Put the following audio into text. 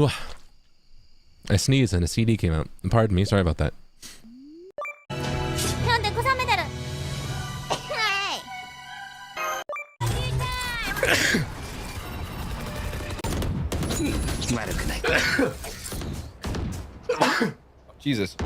I sneezed and a CD came out. Pardon me, sorry about that. なんで小雨だる。悪くない。Jesus.